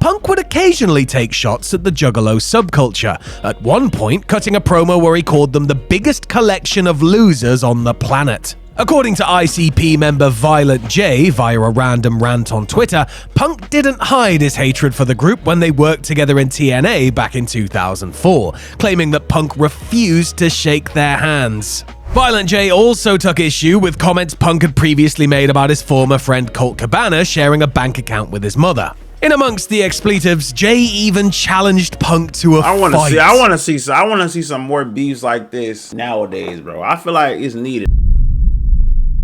Punk would occasionally take shots at the Juggalo subculture, at one point cutting a promo where he called them the biggest collection of losers on the planet. According to ICP member Violent J via a random rant on Twitter, Punk didn't hide his hatred for the group when they worked together in TNA back in 2004, claiming that Punk refused to shake their hands. Violent J also took issue with comments Punk had previously made about his former friend Colt Cabana sharing a bank account with his mother. In amongst the expletives, Jay even challenged Punk to a fight. I want to see some more beefs like this nowadays, bro. I feel like it's needed.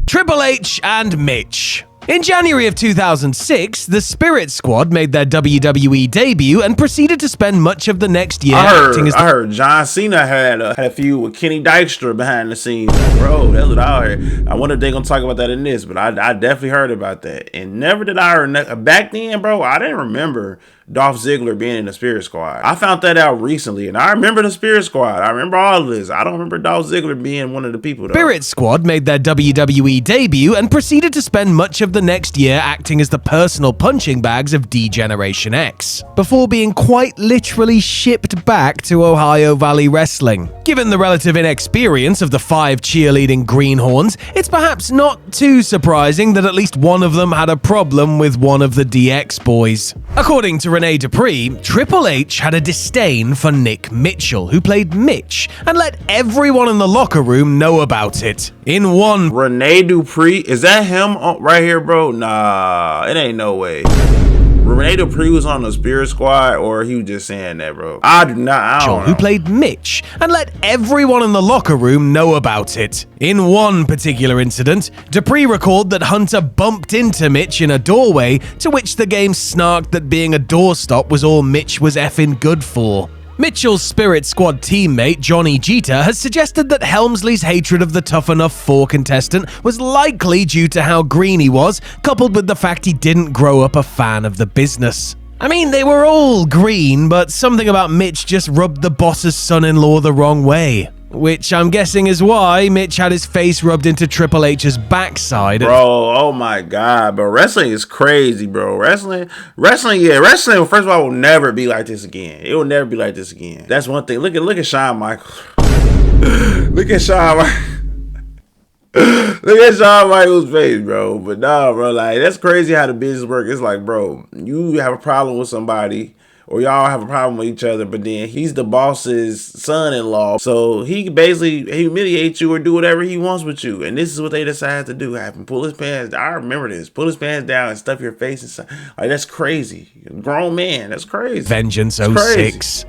Triple H and Mitch. In January of 2006, the Spirit Squad made their WWE debut and proceeded to spend much of the next year acting as I heard John Cena had a feud with Kenny Dykstra behind the scenes. Bro, that's what I heard. I wonder if they're going to talk about that in this, but I definitely heard about that. And never did I hear back then, bro, I didn't remember Dolph Ziggler being in the Spirit Squad. I found that out recently, and I remember the Spirit Squad. I remember all of this. I don't remember Dolph Ziggler being one of the people, though. Spirit Squad made their WWE debut and proceeded to spend much of the next year acting as the personal punching bags of D-Generation X, before being quite literally shipped back to Ohio Valley Wrestling. Given the relative inexperience of the 5 cheerleading greenhorns, it's perhaps not too surprising that at least one of them had a problem with one of the DX boys. According to Rene Dupree, Triple H had a disdain for Nick Mitchell, who played Mitch, and let everyone in the locker room know about it. In one... Rene Dupree? Is that him right here, bro? Nah, it ain't no way. Rene Dupree was on the Spirit Squad, or he was just saying that, bro? I don't know. Who played Mitch, and let everyone in the locker room know about it. In one particular incident, Dupree recalled that Hunter bumped into Mitch in a doorway, to which the game snarked that being a doorstop was all Mitch was effing good for. Mitchell's Spirit Squad teammate Johnny Jeter has suggested that Helmsley's hatred of the Tough Enough 4 contestant was likely due to how green he was, coupled with the fact he didn't grow up a fan of the business. I mean, they were all green, but something about Mitch just rubbed the boss's son-in-law the wrong way. Which I'm guessing is why Mitch had his face rubbed into Triple H's backside. Bro, oh my God, bro. Wrestling is crazy, bro. Wrestling, first of all, will never be like this again. It will never be like this again. That's one thing. Look at Shawn Michaels. Look at Shawn Michaels' face, bro. But nah, bro, like, that's crazy how the business works. It's like, bro, you have a problem with somebody, or y'all have a problem with each other, but then he's the boss's son-in-law, so he basically humiliates you or do whatever he wants with you. And this is what they decided to do. Have him pull his pants down. I remember this. Pull his pants down and stuff your face inside. Like, that's crazy. You're a grown man. That's crazy. Vengeance 06.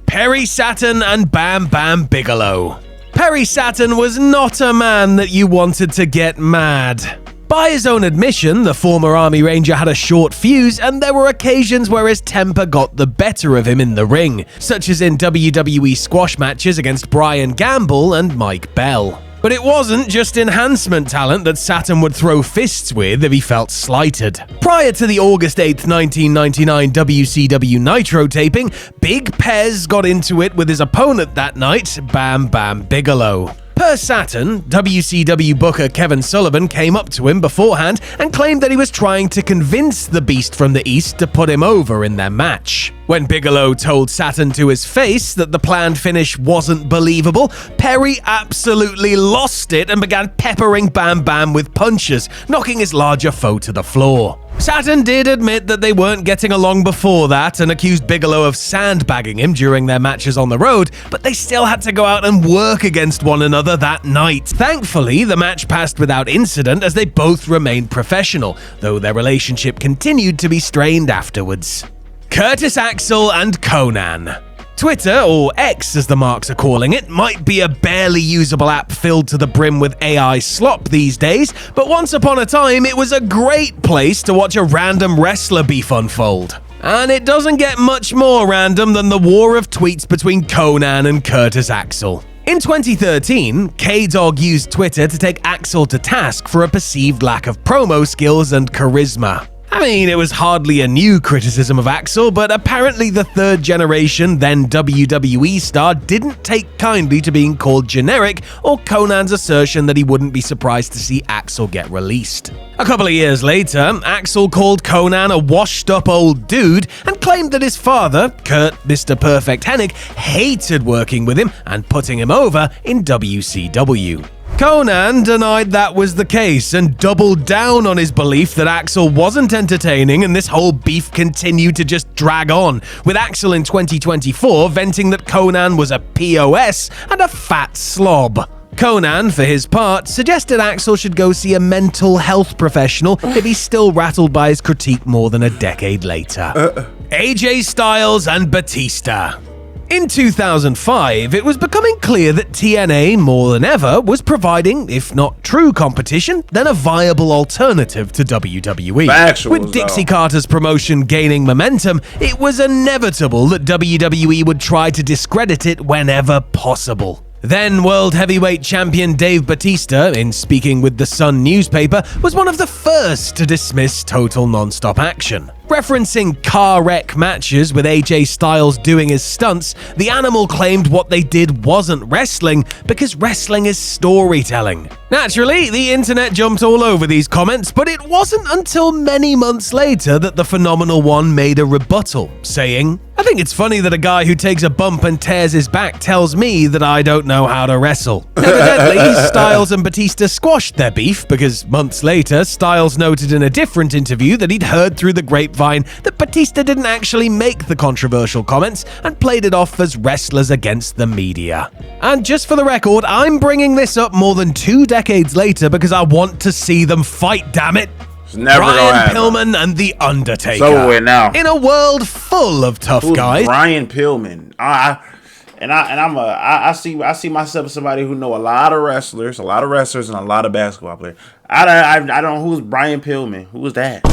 Perry Saturn and Bam Bam Bigelow. Perry Saturn was not a man that you wanted to get mad. By his own admission, the former Army Ranger had a short fuse, and there were occasions where his temper got the better of him in the ring, such as in WWE squash matches against Brian Gamble and Mike Bell. But it wasn't just enhancement talent that Saturn would throw fists with if he felt slighted. Prior to the August 8, 1999 WCW Nitro taping, Big Pez got into it with his opponent that night, Bam Bam Bigelow. Per Saturn, WCW booker Kevin Sullivan came up to him beforehand and claimed that he was trying to convince the Beast from the East to put him over in their match. When Bigelow told Saturn to his face that the planned finish wasn't believable, Perry absolutely lost it and began peppering Bam Bam with punches, knocking his larger foe to the floor. Saturn did admit that they weren't getting along before that and accused Bigelow of sandbagging him during their matches on the road, but they still had to go out and work against one another that night. Thankfully, the match passed without incident as they both remained professional, though their relationship continued to be strained afterwards. Curtis Axel and Conan. Twitter, or X as the marks are calling it, might be a barely usable app filled to the brim with AI slop these days, but once upon a time it was a great place to watch a random wrestler beef unfold. And it doesn't get much more random than the war of tweets between Conan and Curtis Axel. In 2013, K-Dog used Twitter to take Axel to task for a perceived lack of promo skills and charisma. I mean, it was hardly a new criticism of Axel, but apparently the third generation, then WWE star, didn't take kindly to being called generic or Conan's assertion that he wouldn't be surprised to see Axel get released. A couple of years later, Axel called Conan a washed-up old dude and claimed that his father, Kurt Mr. Perfect Hennig, hated working with him and putting him over in WCW. Conan denied that was the case and doubled down on his belief that Axel wasn't entertaining, and this whole beef continued to just drag on, with Axel in 2024 venting that Conan was a POS and a fat slob. Conan, for his part, suggested Axel should go see a mental health professional if he's still rattled by his critique more than a decade later. AJ Styles and Batista. In 2005, it was becoming clear that TNA, more than ever, was providing, if not true competition, then a viable alternative to WWE. With Dixie Carter's promotion gaining momentum, it was inevitable that WWE would try to discredit it whenever possible. Then World Heavyweight Champion Dave Batista, in speaking with the Sun newspaper, was one of the first to dismiss total non-stop action. Referencing car wreck matches with AJ Styles doing his stunts, the Animal claimed what they did wasn't wrestling because wrestling is storytelling. Naturally, the internet jumped all over these comments, but it wasn't until many months later that the Phenomenal One made a rebuttal, saying, "I think it's funny that a guy who takes a bump and tears his back tells me that I don't know how to wrestle." Evidently, Styles and Batista squashed their beef because months later, Styles noted in a different interview that he'd heard through the grapevine that Batista didn't actually make the controversial comments and played it off as wrestlers against the media. And just for the record, I'm bringing this up more than 2 decades later because I want to see them fight, damn it. It's never Brian Pillman and The Undertaker. So we're now in a world full of tough guys. Brian Pillman. I see myself as somebody who know a lot of wrestlers, and a lot of basketball players. I don't know who's Brian Pillman. Who was that?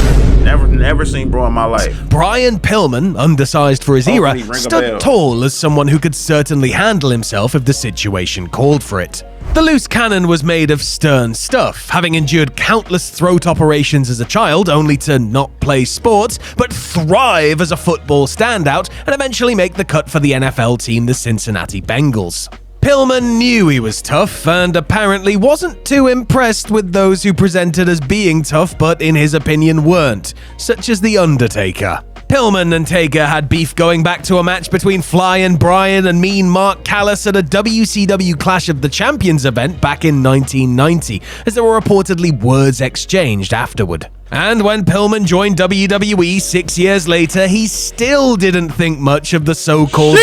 Never seen bro in my life. Brian Pillman, undersized for his era, stood tall as someone who could certainly handle himself if the situation called for it. The loose cannon was made of stern stuff, having endured countless throat operations as a child only to not play sports, but thrive as a football standout and eventually make the cut for the NFL team, the Cincinnati Bengals. Pillman knew he was tough and apparently wasn't too impressed with those who presented as being tough but in his opinion weren't, such as The Undertaker. Pillman and Taker had beef going back to a match between Flying Brian and Mean Mark Callis at a WCW Clash of the Champions event back in 1990, as there were reportedly words exchanged afterward. And when Pillman joined WWE 6 years later, he still didn't think much of the so-called...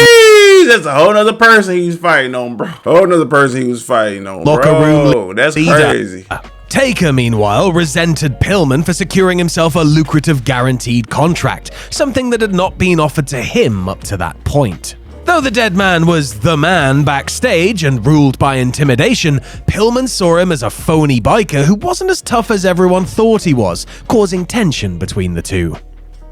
That's a whole nother person he was fighting on, bro. Locker room. That's crazy. Taker, meanwhile, resented Pillman for securing himself a lucrative guaranteed contract, something that had not been offered to him up to that point. Though the dead man was the man backstage and ruled by intimidation, Pillman saw him as a phony biker who wasn't as tough as everyone thought he was, causing tension between the two.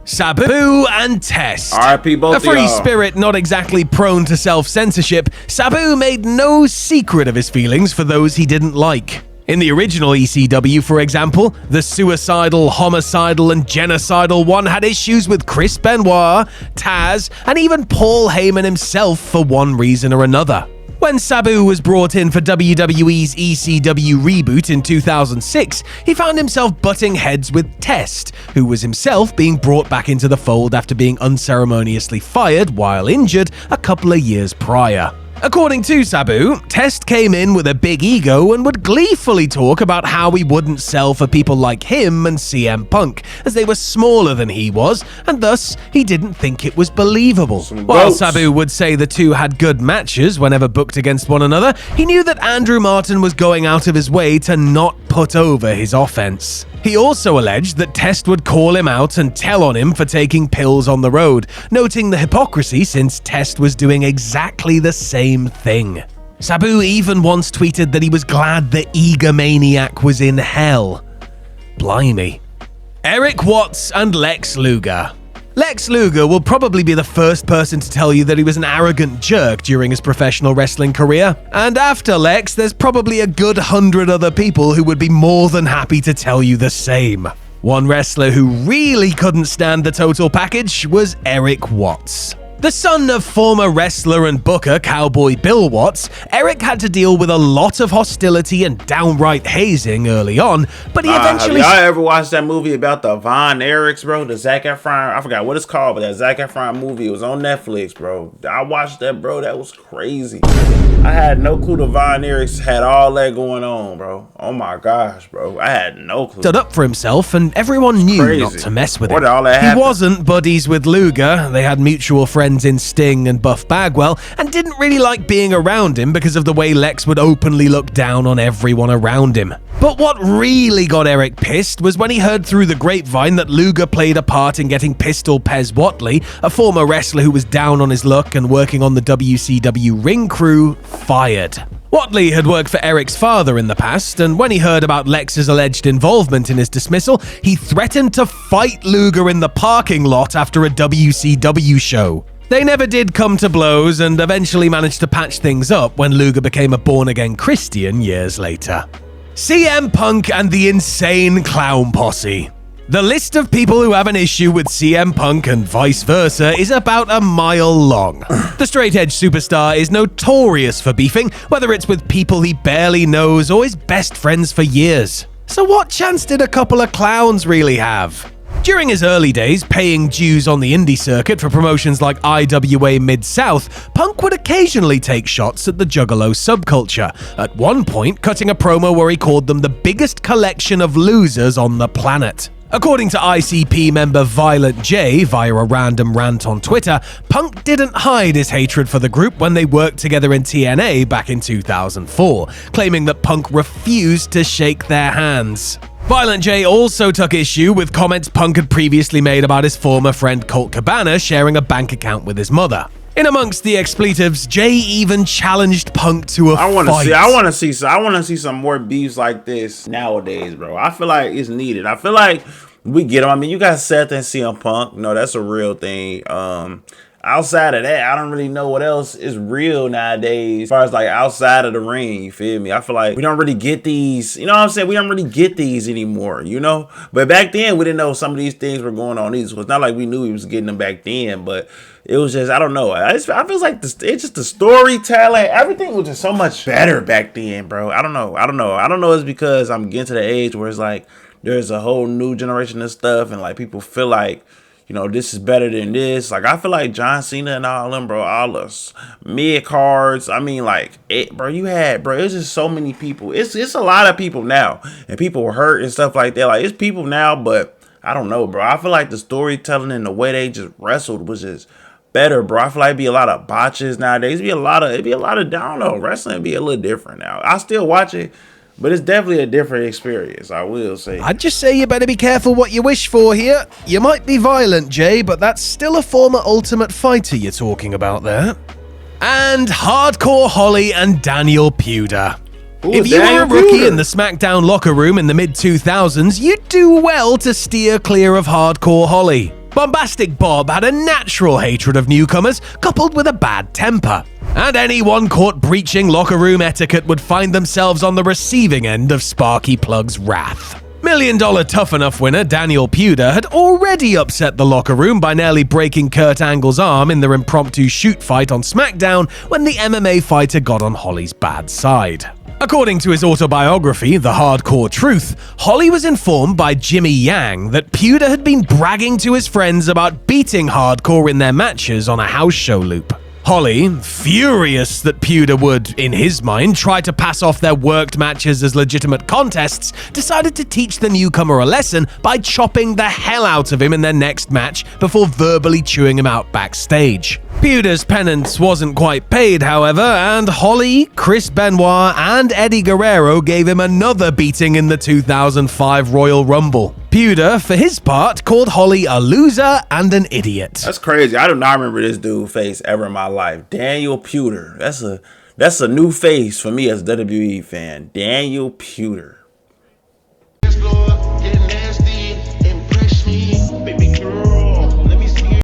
Sabu and Test. R.I.P. both of y'all. A free spirit not exactly prone to self-censorship, Sabu made no secret of his feelings for those he didn't like. In the original ECW, for example, the suicidal, homicidal, and genocidal one had issues with Chris Benoit, Taz, and even Paul Heyman himself for one reason or another. When Sabu was brought in for WWE's ECW reboot in 2006, he found himself butting heads with Test, who was himself being brought back into the fold after being unceremoniously fired while injured a couple of years prior. According to Sabu, Test came in with a big ego and would gleefully talk about how he wouldn't sell for people like him and CM Punk, as they were smaller than he was, and thus he didn't think it was believable. While Sabu would say the two had good matches whenever booked against one another, he knew that Andrew Martin was going out of his way to not put over his offense. He also alleged that Test would call him out and tell on him for taking pills on the road, noting the hypocrisy since Test was doing exactly the same thing. Sabu even once tweeted that he was glad the egomaniac was in hell. Blimey. Eric Watts and Lex Luger. Lex Luger will probably be the first person to tell you that he was an arrogant jerk during his professional wrestling career. And after Lex, there's probably a good 100 other people who would be more than happy to tell you the same. One wrestler who really couldn't stand the total package was Eric Watts. The son of former wrestler and booker Cowboy Bill Watts, Eric had to deal with a lot of hostility and downright hazing early on, but he eventually... Have y'all ever watched that movie about the Von Erichs, bro? The Zac Efron, I forgot what it's called, but that Zac Efron movie, it was on Netflix, bro. I watched that, bro. That was crazy. I had no clue the Von Erichs had all that going on, bro. Oh my gosh, bro. I had no clue. Stood up for himself, and everyone knew not to mess with him. He wasn't buddies with Luger. They had mutual friends in Sting and Buff Bagwell, and didn't really like being around him because of the way Lex would openly look down on everyone around him. But what really got Eric pissed was when he heard through the grapevine that Luger played a part in getting Pistol Pez Whatley, a former wrestler who was down on his luck and working on the WCW ring crew, fired. Whatley had worked for Eric's father in the past, and when he heard about Lex's alleged involvement in his dismissal, he threatened to fight Luger in the parking lot after a WCW show. They never did come to blows and eventually managed to patch things up when Luger became a born-again Christian years later. CM Punk and the Insane Clown Posse. The list of people who have an issue with CM Punk and vice versa is about a mile long. The straight-edge superstar is notorious for beefing, whether it's with people he barely knows or his best friends for years. So what chance did a couple of clowns really have? During his early days, paying dues on the indie circuit for promotions like IWA Mid-South, Punk would occasionally take shots at the Juggalo subculture, at one point cutting a promo where he called them the biggest collection of losers on the planet. According to ICP member Violent J via a random rant on Twitter, Punk didn't hide his hatred for the group when they worked together in TNA back in 2004, claiming that Punk refused to shake their hands. Violent J also took issue with comments Punk had previously made about his former friend Colt Cabana sharing a bank account with his mother. In amongst the expletives, Jay even challenged Punk to a fight. I want to see some more beefs like this nowadays, bro. I feel like it's needed. I feel like we get them. I mean, you got Seth and CM Punk. No, that's a real thing. Outside of that, I don't really know what else is real nowadays as far as like outside of the ring, you feel me? I feel like we don't really get these, you know what I'm saying? We don't really get these anymore, you know? But back then, we didn't know some of these things were going on either. So it's not like we knew he was getting them back then, but it was just, I don't know. I feel like it's just the storytelling. Everything was just so much better back then, bro. I don't know it's because I'm getting to the age where it's like there's a whole new generation of stuff and like people feel like, you know, this is better than this. Like, I feel like John Cena and all them, bro, all us mid cards. I mean, like, it was just so many people. It's a lot of people now, and people were hurt and stuff like that. Like, it's people now, but I don't know, bro. I feel like the storytelling and the way they just wrestled was just better, bro. I feel like it'd be a lot of botches nowadays. It'd be a lot of, I don't know, wrestling would be a little different now. I still watch it, but it's definitely a different experience, I will say. I'd just say you better be careful what you wish for here. You might be violent, Jay, but that's still a former Ultimate Fighter you're talking about there. And Hardcore Holly and Daniel Puder. If you were a rookie in the SmackDown locker room in the mid-2000s, you'd do well to steer clear of Hardcore Holly. Bombastic Bob had a natural hatred of newcomers, coupled with a bad temper. And anyone caught breaching locker room etiquette would find themselves on the receiving end of Sparky Plug's wrath. $1 Million Tough Enough winner Daniel Puder had already upset the locker room by nearly breaking Kurt Angle's arm in their impromptu shoot fight on SmackDown when the MMA fighter got on Holly's bad side. According to his autobiography, The Hardcore Truth, Holly was informed by Jimmy Yang that Puder had been bragging to his friends about beating Hardcore in their matches on a house show loop. Holly, furious that Puder would, in his mind, try to pass off their worked matches as legitimate contests, decided to teach the newcomer a lesson by chopping the hell out of him in their next match before verbally chewing him out backstage. Puder's penance wasn't quite paid, however, and Holly, Chris Benoit, and Eddie Guerrero gave him another beating in the 2005 Royal Rumble. Puder, for his part, called Holly a loser and an idiot. That's crazy. I do not remember this dude's face ever in my life. Daniel Puder. That's a new face for me as a WWE fan. Daniel Puder.